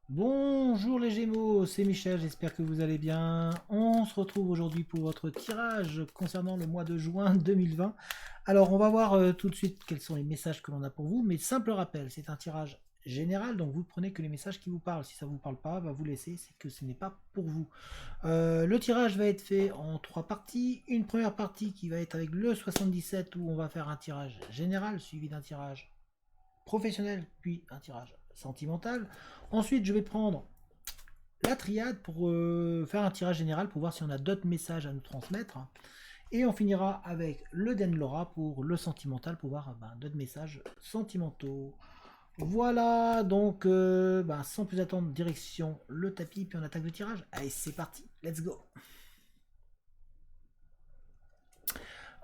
Bonjour les Gémeaux, c'est Michel, j'espère que vous allez bien. On se retrouve aujourd'hui pour votre tirage concernant le mois de juin 2020. Alors on va voir tout de suite quels sont les messages que l'on a pour vous, mais simple rappel, c'est un tirage général, donc vous prenez que les messages qui vous parlent. Si ça ne vous parle pas, vous laissez, c'est que ce n'est pas pour vous. Le tirage va être fait en trois parties. Une première partie qui va être avec le 77 où on va faire un tirage général suivi d'un tirage professionnel, puis un tirage sentimental. Ensuite, je vais prendre la triade pour faire un tirage général pour voir si on a d'autres messages à nous transmettre. Et on finira avec le Denlora pour le sentimental pour voir d'autres messages sentimentaux. Voilà, donc sans plus attendre, direction le tapis, puis on attaque le tirage. Allez, c'est parti, let's go.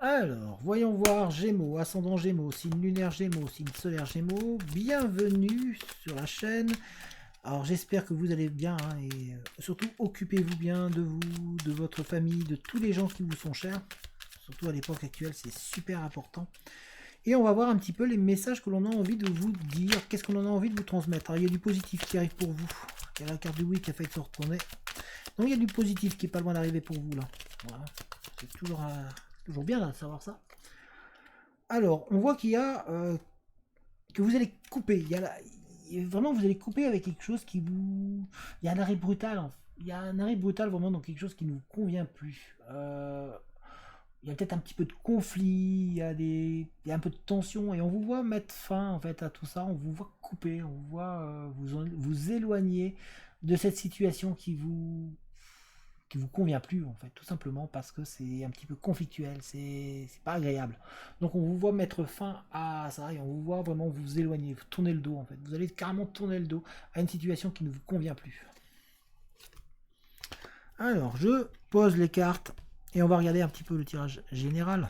Alors, voyons voir Gémeaux, ascendant Gémeaux, signe lunaire Gémeaux, signe solaire Gémeaux. Bienvenue sur la chaîne. Alors j'espère que vous allez bien hein, et surtout occupez-vous bien de vous, de votre famille, de tous les gens qui vous sont chers. Surtout à l'époque actuelle, c'est super important. Et on va voir un petit peu les messages que l'on a envie de vous dire. Qu'est-ce qu'on en a envie de vous transmettre. Alors il y a du positif qui arrive pour vous. Il y a la carte du oui qui a fait se retourner. Donc il y a du positif qui est pas loin d'arriver pour vous là. Voilà. C'est toujours bien là, de savoir ça. Alors on voit qu'il y a que vous allez couper. Vraiment, vous allez couper avec quelque chose qui vous. Il y a un arrêt brutal. Il y a un arrêt brutal vraiment dans quelque chose qui ne vous convient plus. Il y a peut-être un petit peu de conflit, il y a un peu de tension, et on vous voit mettre fin en fait à tout ça. On vous voit couper, on vous voit vous éloigner de cette situation qui vous convient plus en fait, tout simplement parce que c'est un petit peu conflictuel, c'est pas agréable. Donc on vous voit mettre fin à ça et on vous voit vraiment vous éloigner, vous tourner le dos en fait. Vous allez carrément tourner le dos à une situation qui ne vous convient plus. Alors je pose les cartes et on va regarder un petit peu le tirage général.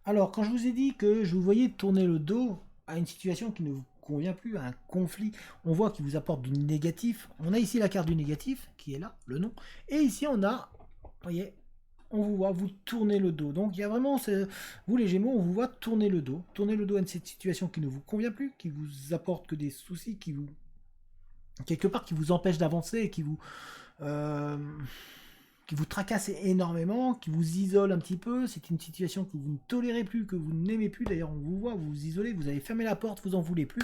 Alors, quand je vous ai dit que je vous voyais tourner le dos à une situation qui ne vous convient plus, à un conflit, on voit qu'il vous apporte du négatif. On a ici la carte du négatif, qui est là, le nom. Et ici, on a, vous voyez, on vous voit, vous tournez le dos. Donc, il y a vraiment, vous les Gémeaux, on vous voit tourner le dos. Tourner le dos à cette situation qui ne vous convient plus, qui vous apporte que des soucis, qui vous, quelque part, qui vous empêche d'avancer et euh, qui vous tracasse énormément, qui vous isole un petit peu. C'est une situation que vous ne tolérez plus, que vous n'aimez plus. D'ailleurs, on vous voit, vous vous isolez, vous avez fermé la porte, vous en voulez plus.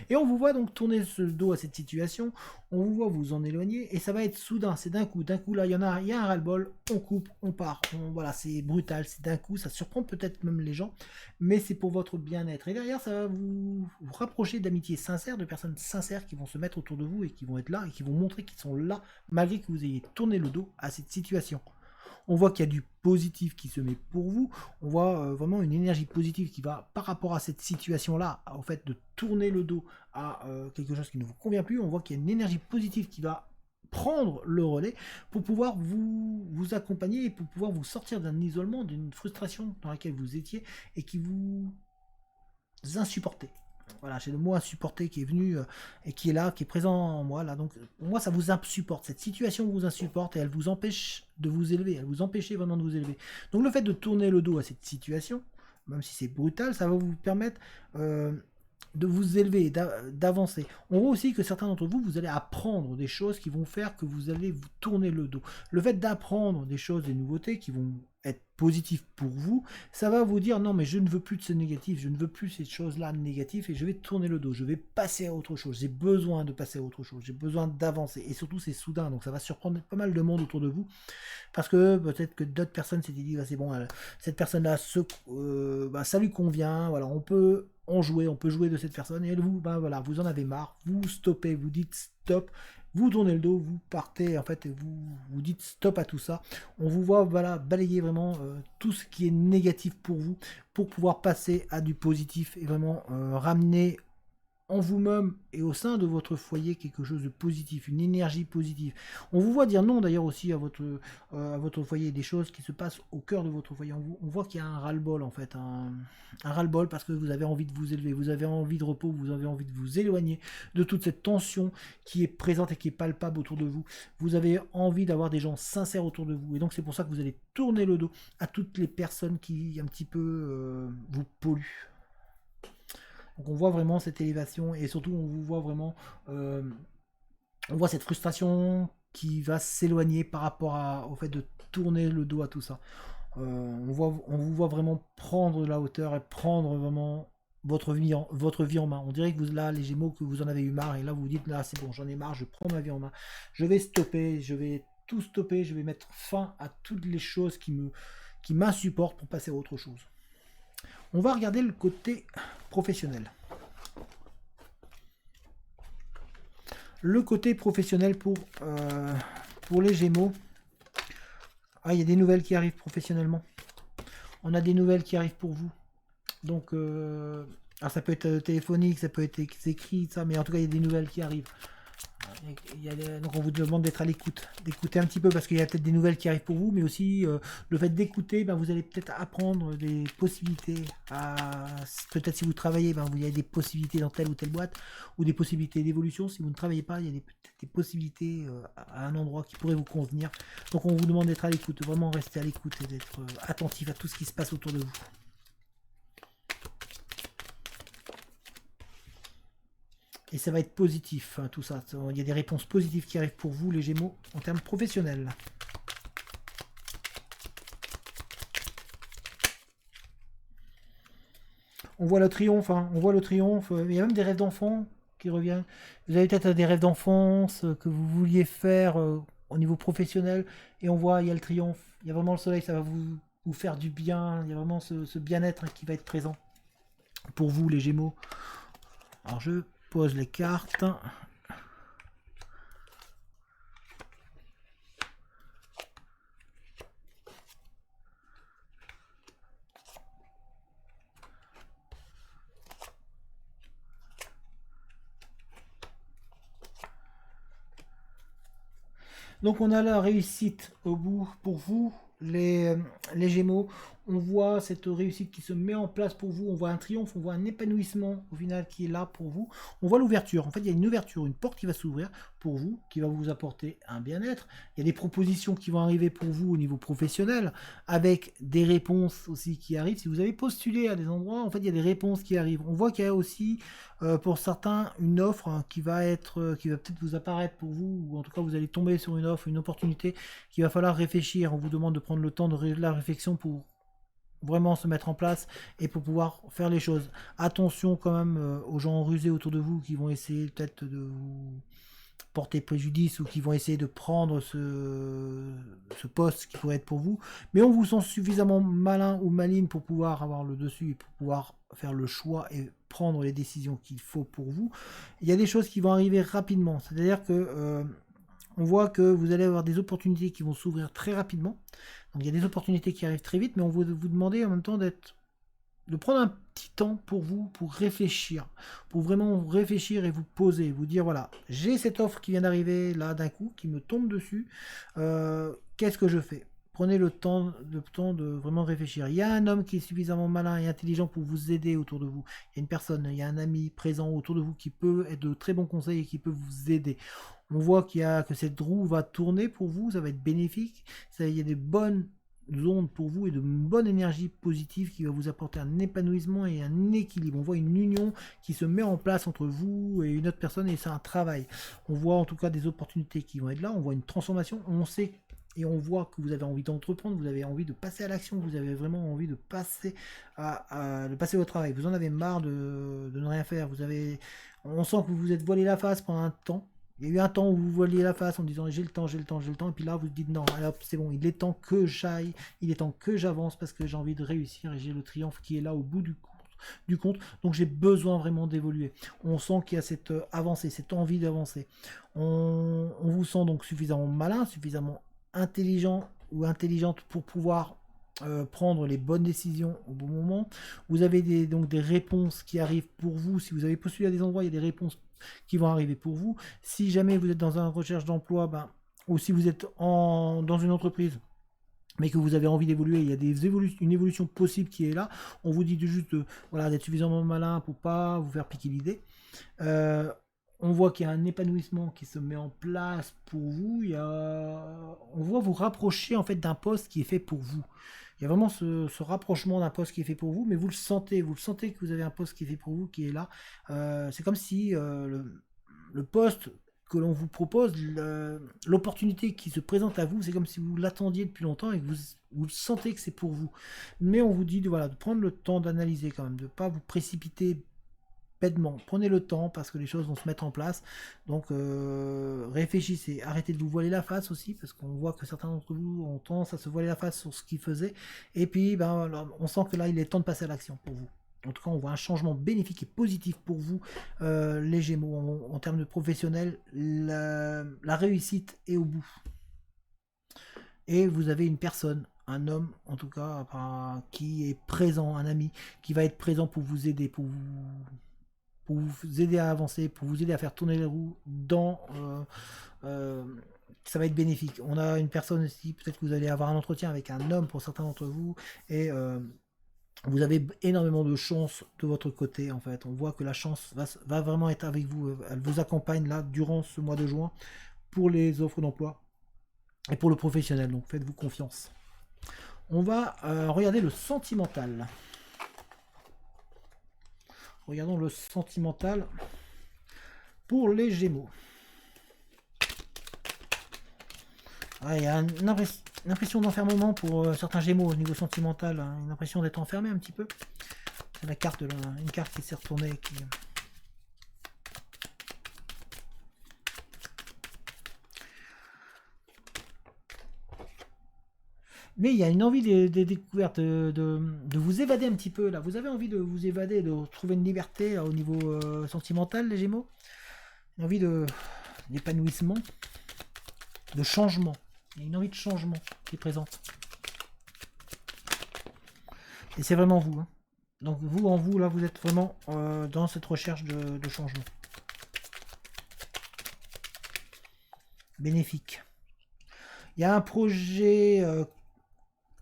Et on vous voit donc tourner ce dos à cette situation. On vous voit vous en éloigner et ça va être soudain. C'est d'un coup. D'un coup, là, il y a un ras-le-bol. On coupe, on part. Voilà, c'est brutal. C'est d'un coup. Ça surprend peut-être même les gens, mais c'est pour votre bien-être. Et derrière, ça va vous rapprocher d'amitiés sincères, de personnes sincères qui vont se mettre autour de vous et qui vont être là et qui vont montrer qu'ils sont là malgré que vous ayez tourné le dos à cette situation. On voit qu'il y a du positif qui se met pour vous. On voit vraiment une énergie positive qui va par rapport à cette situation-là, au fait de tourner le dos à quelque chose qui ne vous convient plus. On voit qu'il y a une énergie positive qui va prendre le relais pour pouvoir vous accompagner et pour pouvoir vous sortir d'un isolement, d'une frustration dans laquelle vous étiez et qui vous insupportait. Voilà, c'est le mot insupporté qui est venu et qui est là, qui est présent en moi. Là. Donc, pour moi, ça vous insupporte. Cette situation vous insupporte et elle vous empêche de vous élever. Elle vous empêche vraiment de vous élever. Donc, le fait de tourner le dos à cette situation, même si c'est brutal, ça va vous permettre de vous élever, d'avancer. On voit aussi que certains d'entre vous, vous allez apprendre des choses qui vont faire que vous allez vous tourner le dos. Le fait d'apprendre des choses, des nouveautés qui vont être positives pour vous, ça va vous dire non mais je ne veux plus de ce négatif, je ne veux plus ces choses-là négatives et je vais tourner le dos, je vais passer à autre chose, j'ai besoin de passer à autre chose, j'ai besoin d'avancer et surtout c'est soudain donc ça va surprendre pas mal de monde autour de vous parce que peut-être que d'autres personnes s'étaient dit bah, c'est bon, cette personne-là ça lui convient, voilà on peut jouer de cette personne et vous ben voilà vous en avez marre, vous stoppez, vous dites stop, vous tournez le dos, vous partez en fait et vous dites stop à tout ça. On vous voit voilà, balayer vraiment tout ce qui est négatif pour vous pour pouvoir passer à du positif et vraiment ramener en vous-même et au sein de votre foyer quelque chose de positif, une énergie positive. On vous voit dire non d'ailleurs aussi à votre foyer, des choses qui se passent au cœur de votre foyer. On voit qu'il y a un ras-le-bol en fait, un ras-le-bol parce que vous avez envie de vous élever, vous avez envie de repos, vous avez envie de vous éloigner de toute cette tension qui est présente et qui est palpable autour de vous. Vous avez envie d'avoir des gens sincères autour de vous et donc c'est pour ça que vous allez tourner le dos à toutes les personnes qui un petit peu vous polluent. Donc on voit vraiment cette élévation et surtout on vous voit vraiment, on voit cette frustration qui va s'éloigner par rapport au fait de tourner le dos à tout ça. On vous voit vraiment prendre la hauteur et prendre vraiment votre vie en main. On dirait que vous, là, les Gémeaux, que vous en avez eu marre et là vous vous dites là c'est bon, j'en ai marre, je prends ma vie en main. Je vais stopper, je vais tout stopper, je vais mettre fin à toutes les choses qui m'insupportent pour passer à autre chose. On va regarder le côté professionnel. Le côté professionnel pour les Gémeaux. Ah, il y a des nouvelles qui arrivent professionnellement. On a des nouvelles qui arrivent pour vous. Donc, alors ça peut être téléphonique, ça peut être écrit, ça, mais en tout cas, il y a des nouvelles qui arrivent. Donc on vous demande d'être à l'écoute, d'écouter un petit peu parce qu'il y a peut-être des nouvelles qui arrivent pour vous, mais aussi le fait d'écouter, ben, vous allez peut-être apprendre des possibilités. Peut-être si vous travaillez, ben, il y a des possibilités dans telle ou telle boîte, ou des possibilités d'évolution. Si vous ne travaillez pas, il y a peut-être des possibilités à un endroit qui pourrait vous convenir. Donc on vous demande d'être à l'écoute, vraiment rester à l'écoute et d'être attentif à tout ce qui se passe autour de vous. Et ça va être positif, hein, tout ça. Il y a des réponses positives qui arrivent pour vous, les Gémeaux, en termes professionnels. On voit le triomphe, hein, on voit le triomphe. Il y a même des rêves d'enfants qui reviennent. Vous avez peut-être des rêves d'enfance que vous vouliez faire au niveau professionnel. Et on voit, il y a le triomphe. Il y a vraiment le soleil, ça va vous faire du bien. Il y a vraiment ce bien-être qui va être présent pour vous, les Gémeaux. Alors je pose les cartes. Donc on a la réussite au bout pour vous, les Gémeaux. On voit cette réussite qui se met en place pour vous. On voit un triomphe, on voit un épanouissement au final qui est là pour vous. On voit l'ouverture. En fait, il y a une ouverture, une porte qui va s'ouvrir pour vous, qui va vous apporter un bien-être. Il y a des propositions qui vont arriver pour vous au niveau professionnel, avec des réponses aussi qui arrivent. Si vous avez postulé à des endroits, en fait, il y a des réponses qui arrivent. On voit qu'il y a aussi pour certains une offre qui va peut-être vous apparaître pour vous, ou en tout cas vous allez tomber sur une offre, une opportunité qu'il va falloir réfléchir. On vous demande de prendre le temps de la réflexion pour vraiment se mettre en place et pour pouvoir faire les choses. Attention quand même aux gens rusés autour de vous qui vont essayer peut-être de vous porter préjudice ou qui vont essayer de prendre ce poste qui pourrait être pour vous. Mais on vous sent suffisamment malin ou maligne pour pouvoir avoir le dessus et pour pouvoir faire le choix et prendre les décisions qu'il faut pour vous. Il y a des choses qui vont arriver rapidement. C'est-à-dire que on voit que vous allez avoir des opportunités qui vont s'ouvrir très rapidement. Donc il y a des opportunités qui arrivent très vite, mais on va vous demander en même temps de prendre un petit temps pour vous, pour réfléchir, pour vraiment réfléchir et vous poser, vous dire voilà, j'ai cette offre qui vient d'arriver là d'un coup, qui me tombe dessus, qu'est-ce que je fais? Prenez le temps de vraiment réfléchir. Il y a un homme qui est suffisamment malin et intelligent pour vous aider autour de vous. Il y a une personne, il y a un ami présent autour de vous qui peut être de très bons conseils et qui peut vous aider. On voit que cette roue va tourner pour vous, ça va être bénéfique. Il y a des bonnes ondes pour vous et de bonne énergie positive qui va vous apporter un épanouissement et un équilibre. On voit une union qui se met en place entre vous et une autre personne et c'est un travail. On voit en tout cas des opportunités qui vont être là, on voit une transformation, on sait et on voit que vous avez envie d'entreprendre, vous avez envie de passer à l'action, vous avez vraiment envie de passer de passer au travail. Vous en avez marre de ne rien faire. On sent que vous vous êtes voilé la face pendant un temps. Il y a eu un temps où vous voiliez la face en disant j'ai le temps, et puis là vous dites non, alors c'est bon, il est temps que j'aille, il est temps que j'avance parce que j'ai envie de réussir et j'ai le triomphe qui est là au bout du compte, donc j'ai besoin vraiment d'évoluer. On sent qu'il y a cette avancée, cette envie d'avancer. On vous sent donc suffisamment malin, suffisamment intelligent ou intelligente pour pouvoir prendre les bonnes décisions au bon moment. Vous avez donc des réponses qui arrivent pour vous. Si vous avez postulé à des endroits, il y a des réponses qui vont arriver pour vous. Si jamais vous êtes dans une recherche d'emploi, ben, ou si vous êtes dans une entreprise, mais que vous avez envie d'évoluer, il y a une évolution possible qui est là. On vous dit juste voilà, d'être suffisamment malin pour pas vous faire piquer l'idée. On voit qu'il y a un épanouissement qui se met en place pour vous. On voit vous rapprocher en fait d'un poste qui est fait pour vous. Il y a vraiment ce rapprochement d'un poste qui est fait pour vous, mais vous le sentez que vous avez un poste qui est fait pour vous, qui est là. C'est comme si le poste que l'on vous propose, l'opportunité qui se présente à vous, c'est comme si vous l'attendiez depuis longtemps et que vous sentez que c'est pour vous. Mais on vous dit de prendre le temps d'analyser quand même, de ne pas vous précipiter bêtement. Prenez le temps parce que les choses vont se mettre en place. Donc réfléchissez, arrêtez de vous voiler la face aussi, parce qu'on voit que certains d'entre vous ont tendance à se voiler la face sur ce qu'ils faisaient. Et puis on sent que là il est temps de passer à l'action pour vous. En tout cas, on voit un changement bénéfique et positif pour vous, les Gémeaux. En termes de professionnel, la réussite est au bout. Et vous avez une personne, un homme en tout cas, qui est présent, un ami, qui va être présent pour vous aider, pour vous aider à avancer, pour vous aider à faire tourner les roues ça va être bénéfique. On a une personne aussi, peut-être que vous allez avoir un entretien avec un homme pour certains d'entre vous, et vous avez énormément de chance de votre côté en fait. On voit que la chance va vraiment être avec vous. Elle vous accompagne là durant ce mois de juin pour les offres d'emploi et pour le professionnel. Donc faites-vous confiance. On va regarder le sentimental. Regardons le sentimental pour les Gémeaux. Il y a une impression d'enfermement pour certains Gémeaux au niveau sentimental, hein, une impression d'être enfermé un petit peu. C'est la carte, une carte qui s'est retournée. Mais il y a une envie de découverte, de vous évader un petit peu là. Vous avez envie de vous évader, de trouver une liberté au niveau sentimental, les Gémeaux. Une envie d'épanouissement, de changement. Il y a une envie de changement qui est présente. Et c'est vraiment vous. Hein. Donc vous, en vous, là, vous êtes vraiment dans cette recherche de changement. Bénéfique. Il y a un projet...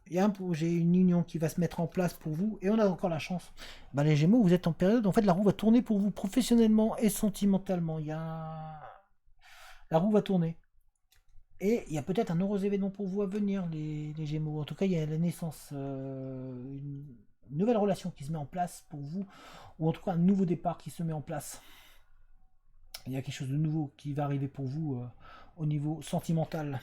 une union qui va se mettre en place pour vous, et on a encore la chance. Les Gémeaux, vous êtes en période, en fait, la roue va tourner pour vous professionnellement et sentimentalement. La roue va tourner. Et il y a peut-être un heureux événement pour vous à venir, les Gémeaux. En tout cas, il y a la naissance, une nouvelle relation qui se met en place pour vous, ou en tout cas un nouveau départ qui se met en place. Il y a quelque chose de nouveau qui va arriver pour vous au niveau sentimental.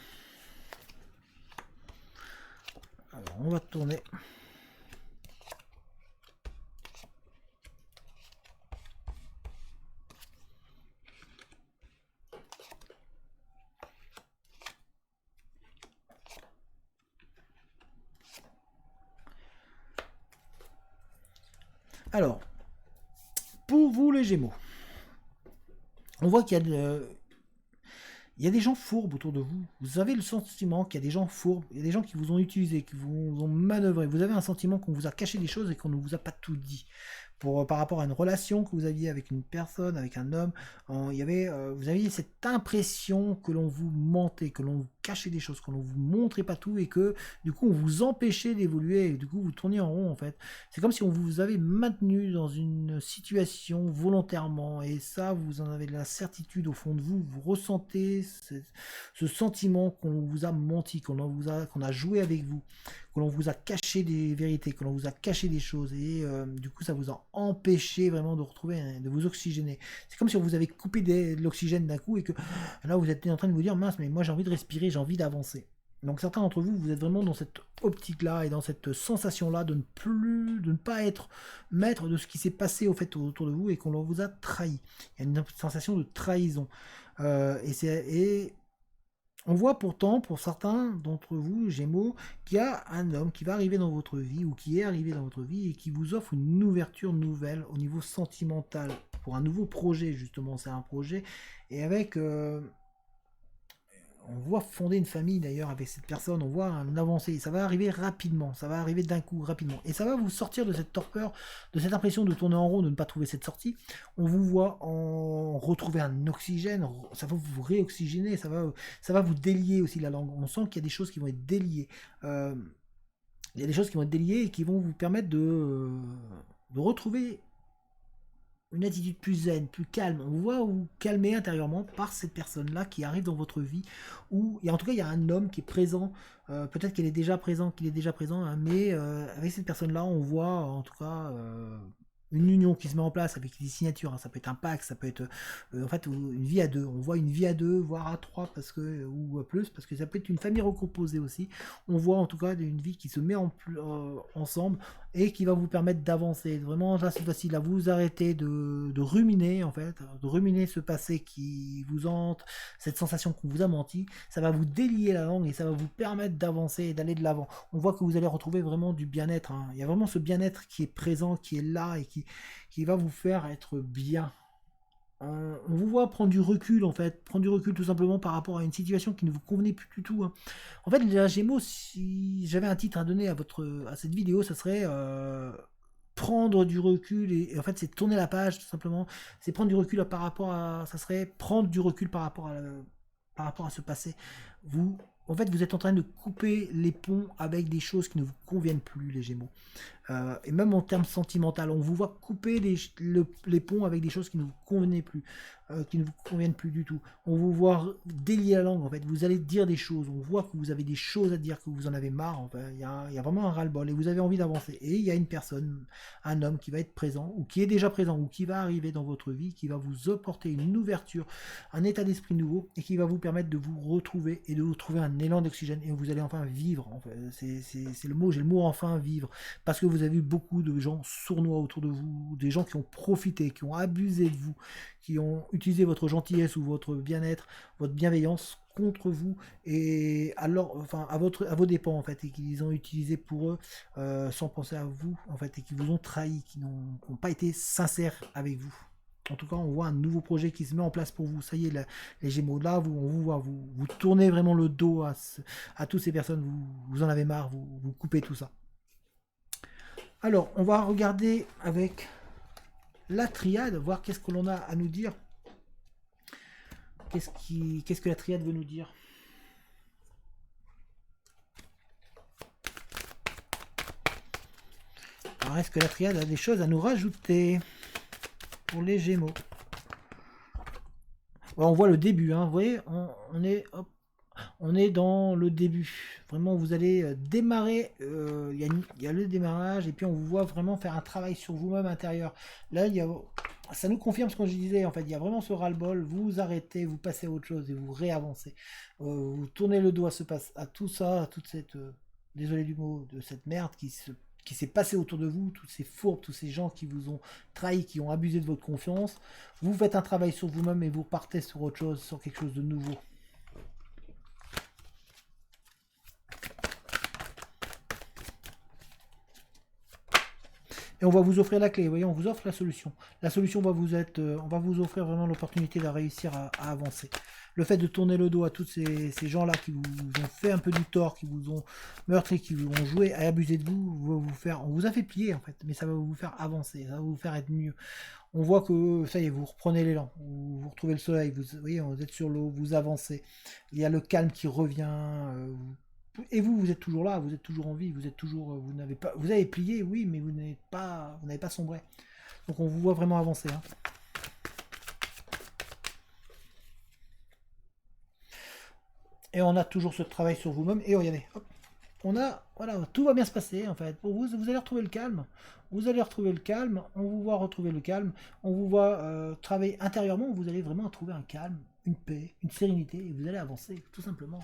Alors, on va tourner. Alors, pour vous les Gémeaux, on voit qu'il y a des gens fourbes autour de vous. Vous avez le sentiment qu'il y a des gens fourbes, il y a des gens qui vous ont utilisé, qui vous ont manœuvré. Vous avez un sentiment qu'on vous a caché des choses et qu'on ne vous a pas tout dit. Par rapport à une relation que vous aviez avec une personne, avec un homme, vous aviez cette impression que l'on vous mentait, que l'on vous cachait des choses, que l'on vous montrait pas tout et que du coup on vous empêchait d'évoluer et du coup vous tourniez en rond en fait. C'est comme si on vous avait maintenu dans une situation volontairement et ça vous en avez de la certitude au fond de vous, vous ressentez ce sentiment qu'on vous a menti, qu'on a joué avec vous, que l'on vous a caché des vérités, que l'on vous a caché des choses et du coup ça vous a empêché vraiment de retrouver, de vous oxygéner. C'est comme si on vous avait coupé de l'oxygène d'un coup et que là vous êtes en train de vous dire mince mais moi j'ai envie de respirer, j'ai envie d'avancer. Donc certains d'entre vous, vous êtes vraiment dans cette optique-là et dans cette sensation-là de ne pas être maître de ce qui s'est passé au fait autour de vous et qu'on vous a trahi. Il y a une sensation de trahison. Et on voit pourtant, pour certains d'entre vous, Gémeaux, qu'il y a un homme qui va arriver dans votre vie ou qui est arrivé dans votre vie et qui vous offre une ouverture nouvelle au niveau sentimental pour un nouveau projet, justement. C'est un projet et avec... on voit fonder une famille d'ailleurs avec cette personne, on voit un avancée, ça va arriver rapidement, ça va arriver d'un coup rapidement, et ça va vous sortir de cette torpeur, de cette impression de tourner en rond, de ne pas trouver cette sortie. On vous voit en retrouver un oxygène, ça va vous réoxygéner, ça va vous délier aussi la langue. On sent qu'il y a des choses qui vont être déliées. Il y a des choses qui vont être déliées et qui vont vous permettre de retrouver une attitude plus zen, plus calme. On vous voit vous calmer intérieurement par cette personne-là qui arrive dans votre vie. Et en tout cas, il y a un homme qui est présent. Peut-être qu'il est déjà présent, hein, mais avec cette personne-là, on voit en tout cas une union qui se met en place avec des signatures. Hein. Ça peut être un pacte, ça peut être en fait une vie à deux. On voit une vie à deux, voire à trois, ou à plus, parce que ça peut être une famille recomposée aussi. On voit en tout cas une vie qui se met ensemble et qui va vous permettre d'avancer. Vraiment, là, c'est facile à vous arrêter de ruminer, en fait, de ruminer ce passé qui vous hante, cette sensation qu'on vous a menti. Ça va vous délier la langue et ça va vous permettre d'avancer et d'aller de l'avant. On voit que vous allez retrouver vraiment du bien-être. Hein. Il y a vraiment ce bien-être qui est présent, qui est là et qui va vous faire être bien. On vous voit prendre du recul, en fait, prendre du recul tout simplement par rapport à une situation qui ne vous convenait plus du tout. Hein. En fait, les Gémeaux, si j'avais un titre à donner à cette vidéo, ça serait prendre du recul et en fait c'est tourner la page tout simplement. C'est prendre du recul par rapport à, ça serait prendre du recul par rapport à ce passé. En fait, vous êtes en train de couper les ponts avec des choses qui ne vous conviennent plus, les Gémeaux. Et même en termes sentimentaux, on vous voit couper les ponts avec des choses qui ne vous convenaient plus, qui ne vous conviennent plus du tout. On vous voit délier la langue, en fait. Vous allez dire des choses, on voit que vous avez des choses à dire, que vous en avez marre. Enfin, il y a vraiment un ras-le-bol et vous avez envie d'avancer. Et il y a une personne, un homme qui va être présent, ou qui est déjà présent, ou qui va arriver dans votre vie, qui va vous apporter une ouverture, un état d'esprit nouveau, et qui va vous permettre de vous retrouver et de vous trouver un élan d'oxygène. Et vous allez enfin vivre. En fait. C'est le mot, j'ai le mot enfin vivre. Parce que vous avez eu beaucoup de gens sournois autour de vous, des gens qui ont profité, qui ont abusé de vous, qui ont utilisé votre gentillesse ou votre bien-être, votre bienveillance contre vous et à vos dépens en fait, et qu'ils ont utilisé pour eux sans penser à vous en fait, et qui vous ont trahi, qui n'ont pas été sincères avec vous. En tout cas, on voit un nouveau projet qui se met en place pour vous. Ça y est, les Gémeaux, là, on vous voit, vous tournez vraiment le dos à toutes ces personnes, vous en avez marre, vous coupez tout ça. Alors, on va regarder avec la triade, voir qu'est-ce que l'on a à nous dire. Qu'est-ce que la triade veut nous dire? Alors, est-ce que la triade a des choses à nous rajouter pour les Gémeaux? On voit le début, hein, vous voyez, on est dans le début. Vraiment, vous allez démarrer. Il y a le démarrage et puis on vous voit vraiment faire un travail sur vous-même intérieur. Là, ça nous confirme ce que je disais. En fait, il y a vraiment ce ras-le-bol. Vous arrêtez, vous passez à autre chose et vous réavancez. Vous tournez le dos à tout ça, à toute cette, désolé du mot, de cette merde qui s'est passé autour de vous, toutes ces fourbes, tous ces gens qui vous ont trahi, qui ont abusé de votre confiance. Vous faites un travail sur vous-même et vous partez sur autre chose, sur quelque chose de nouveau. Et on va vous offrir la clé, vous voyez, on vous offre la solution. La solution va on va vous offrir vraiment l'opportunité de réussir à avancer. Le fait de tourner le dos à tous ces gens-là qui vous ont fait un peu du tort, qui vous ont meurtri, qui vous ont joué à abuser de vous, on vous a fait plier en fait, mais ça va vous faire avancer, ça va vous faire être mieux. On voit que ça y est, vous reprenez l'élan, vous retrouvez le soleil, vous voyez, vous êtes sur l'eau, vous avancez. Il y a le calme qui revient. Et vous êtes toujours là, vous êtes toujours en vie, vous êtes toujours, vous avez plié, oui, mais vous n'avez pas sombré. Donc on vous voit vraiment avancer. Hein. Et on a toujours ce travail sur vous-même. Et regardez, hop, voilà, tout va bien se passer en fait. Pour vous, vous allez retrouver le calme. Vous allez retrouver le calme. On vous voit retrouver le calme. On vous voit travailler intérieurement. Vous allez vraiment trouver un calme, une paix, une sérénité. Et vous allez avancer, tout simplement.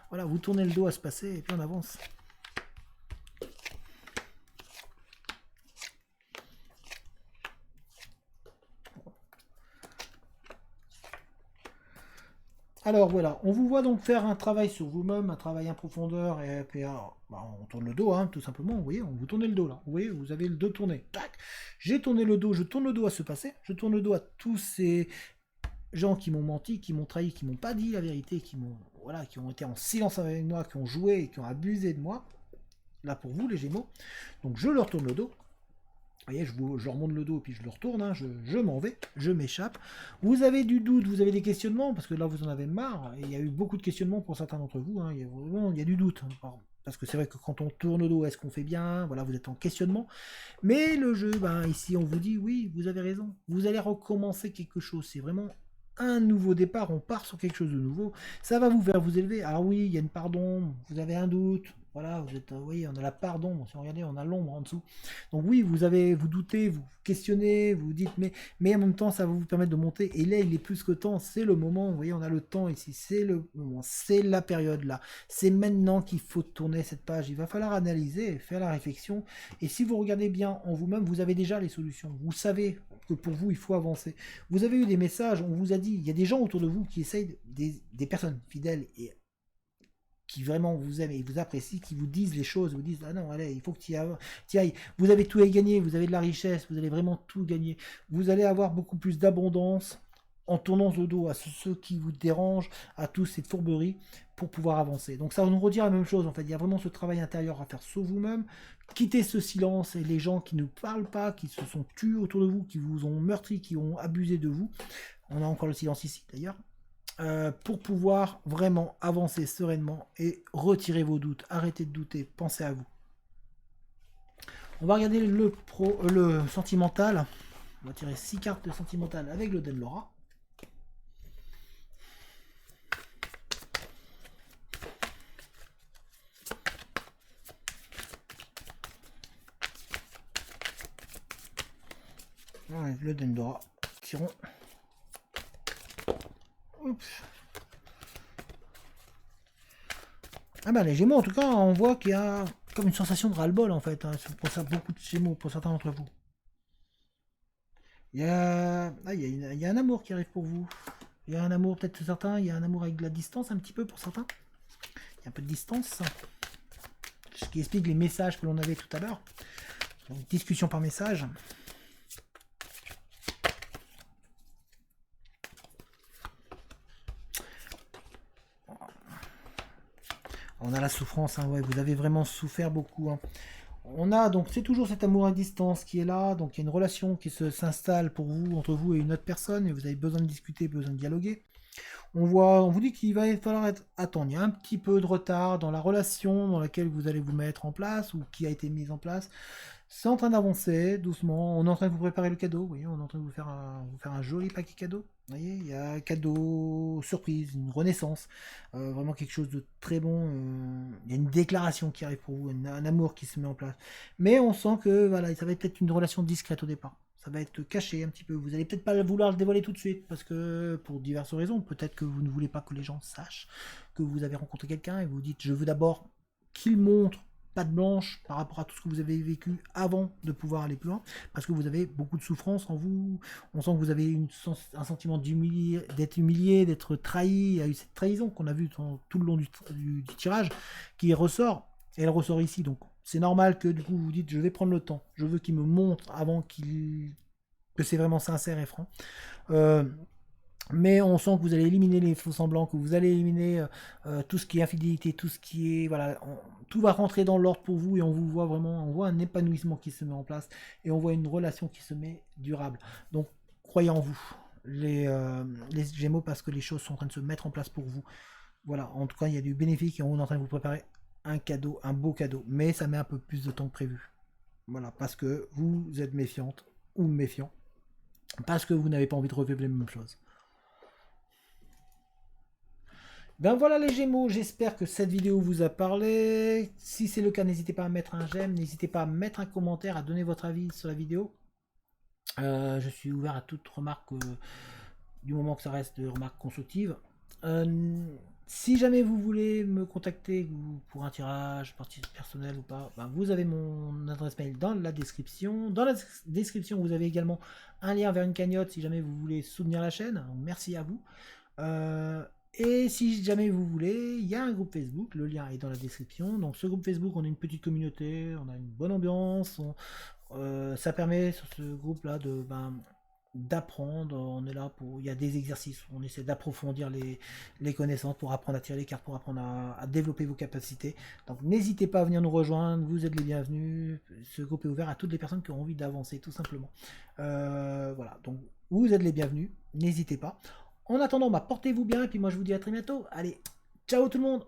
Voilà, vous tournez le dos à se passer et puis on avance. Alors voilà, on vous voit donc faire un travail sur vous-même, un travail en profondeur, et puis on tourne le dos, hein, tout simplement, vous voyez, on vous tournez le dos là, vous voyez, vous avez le dos tourné, tac, j'ai tourné le dos, je tourne le dos à ce passé, je tourne le dos à tous ces gens qui m'ont menti, qui m'ont trahi, qui m'ont pas dit la vérité, qui m'ont voilà, qui ont été en silence avec moi, qui ont joué et qui ont abusé de moi, là pour vous les Gémeaux, donc je leur tourne le dos. Vous voyez, je remonte le dos et puis je le retourne, hein, je m'en vais, je m'échappe. Vous avez du doute, vous avez des questionnements, parce que là vous en avez marre, et il y a eu beaucoup de questionnements pour certains d'entre vous, hein, il y a du doute. Parce que c'est vrai que quand on tourne le dos, est-ce qu'on fait bien? Voilà, vous êtes en questionnement. Mais le jeu, ben, ici on vous dit, oui, vous avez raison, vous allez recommencer quelque chose, c'est vraiment un nouveau départ, on part sur quelque chose de nouveau, ça va vous faire vous élever. Alors oui, il y a une part d'ombre, vous avez un doute, voilà, vous êtes, oui, on a la part d'ombre, si vous regardez, on a l'ombre en dessous. Donc oui, vous doutez, vous questionnez, vous dites, mais en même temps, ça va vous permettre de monter. Et là, il est plus que temps, c'est le moment, vous voyez, on a le temps ici, c'est le moment, c'est la période là. C'est maintenant qu'il faut tourner cette page. Il va falloir analyser, faire la réflexion. Et si vous regardez bien en vous-même, vous avez déjà les solutions. Vous savez que pour vous, il faut avancer. Vous avez eu des messages, on vous a dit, il y a des gens autour de vous qui essayent, des personnes fidèles et qui vraiment vous aiment et vous apprécient, qui vous disent les choses, vous disent ah non allez il faut que tu y ailles, vous avez tout à gagner, vous avez de la richesse, vous allez vraiment tout gagner, vous allez avoir beaucoup plus d'abondance en tournant le dos à ceux qui vous dérangent, à tous ces fourberies pour pouvoir avancer. Donc ça nous redire la même chose en fait, il y a vraiment ce travail intérieur à faire sur vous-même, quitter ce silence et les gens qui ne parlent pas, qui se sont tués autour de vous, qui vous ont meurtri, qui ont abusé de vous, on a encore le silence ici d'ailleurs, pour pouvoir vraiment avancer sereinement et retirer vos doutes. Arrêtez de douter, pensez à vous. On va regarder le sentimental. On va tirer 6 cartes de sentimental avec le Denlora. Ouais, le Denlora. Tirons. Oups. Ah ben les Gémeaux, en tout cas, on voit qu'il y a comme une sensation de ras-le-bol, en fait, hein, pour beaucoup de Gémeaux, pour certains d'entre vous. Il y a un amour qui arrive pour vous. Il y a un amour, peut-être certains, il y a un amour avec de la distance, un petit peu, pour certains. Il y a un peu de distance. Ce qui explique les messages que l'on avait tout à l'heure. Donc, discussion par message. On a la souffrance, hein, ouais, vous avez vraiment souffert beaucoup. Hein. On a donc, c'est toujours cet amour à distance qui est là, donc il y a une relation qui s'installe pour vous, entre vous et une autre personne, et vous avez besoin de discuter, besoin de dialoguer. On vous dit qu'il va falloir attendre, il y a un petit peu de retard dans la relation dans laquelle vous allez vous mettre en place, ou qui a été mise en place. C'est en train d'avancer, doucement, on est en train de vous préparer le cadeau, vous voyez, on est en train de vous faire un joli paquet cadeau. Vous voyez, il y a un cadeau surprise, une renaissance, vraiment quelque chose de très bon. Il y a une déclaration qui arrive pour vous, un amour qui se met en place. Mais on sent que voilà, ça va être peut-être une relation discrète au départ. Ça va être caché un petit peu. Vous allez peut-être pas vouloir le dévoiler tout de suite parce que pour diverses raisons, peut-être que vous ne voulez pas que les gens sachent que vous avez rencontré quelqu'un et vous dites je veux d'abord qu'il montre patte blanche par rapport à tout ce que vous avez vécu avant de pouvoir aller plus loin, parce que vous avez beaucoup de souffrance en vous, on sent que vous avez un sentiment d'être humilié, d'être trahi, il y a eu cette trahison qu'on a vue tout le long du tirage, qui ressort, et elle ressort ici, donc c'est normal que du coup vous dites je vais prendre le temps, je veux qu'il me montre avant que c'est vraiment sincère et franc. Mais on sent que vous allez éliminer les faux semblants, que vous allez éliminer tout ce qui est infidélité, tout ce qui est voilà, tout va rentrer dans l'ordre pour vous et on vous voit vraiment, on voit un épanouissement qui se met en place et on voit une relation qui se met durable. Donc croyez en vous, les Gémeaux, parce que les choses sont en train de se mettre en place pour vous. Voilà, en tout cas il y a du bénéfique et on est en train de vous préparer un cadeau, un beau cadeau, mais ça met un peu plus de temps que prévu. Voilà, parce que vous êtes méfiante ou méfiant, parce que vous n'avez pas envie de revivre les mêmes choses. Ben voilà les Gémeaux, j'espère que cette vidéo vous a parlé. Si c'est le cas, n'hésitez pas à mettre un j'aime, n'hésitez pas à mettre un commentaire, à donner votre avis sur la vidéo. Je suis ouvert à toute remarque, du moment que ça reste de remarques constructives. Si jamais vous voulez me contacter pour un tirage personnel ou pas, ben vous avez mon adresse mail dans la description. Dans la description, vous avez également un lien vers une cagnotte si jamais vous voulez soutenir la chaîne. Donc, merci à vous. Et si jamais vous voulez, il y a un groupe Facebook, le lien est dans la description. Donc ce groupe Facebook, on a une petite communauté, on a une bonne ambiance, ça permet sur ce groupe-là d'apprendre, on est là pour... Il y a des exercices, on essaie d'approfondir les connaissances pour apprendre à tirer les cartes, pour apprendre à développer vos capacités. Donc n'hésitez pas à venir nous rejoindre, vous êtes les bienvenus. Ce groupe est ouvert à toutes les personnes qui ont envie d'avancer, tout simplement. Voilà, donc vous êtes les bienvenus, n'hésitez pas. En attendant, bah, portez-vous bien, et puis moi je vous dis à très bientôt. Allez, ciao tout le monde!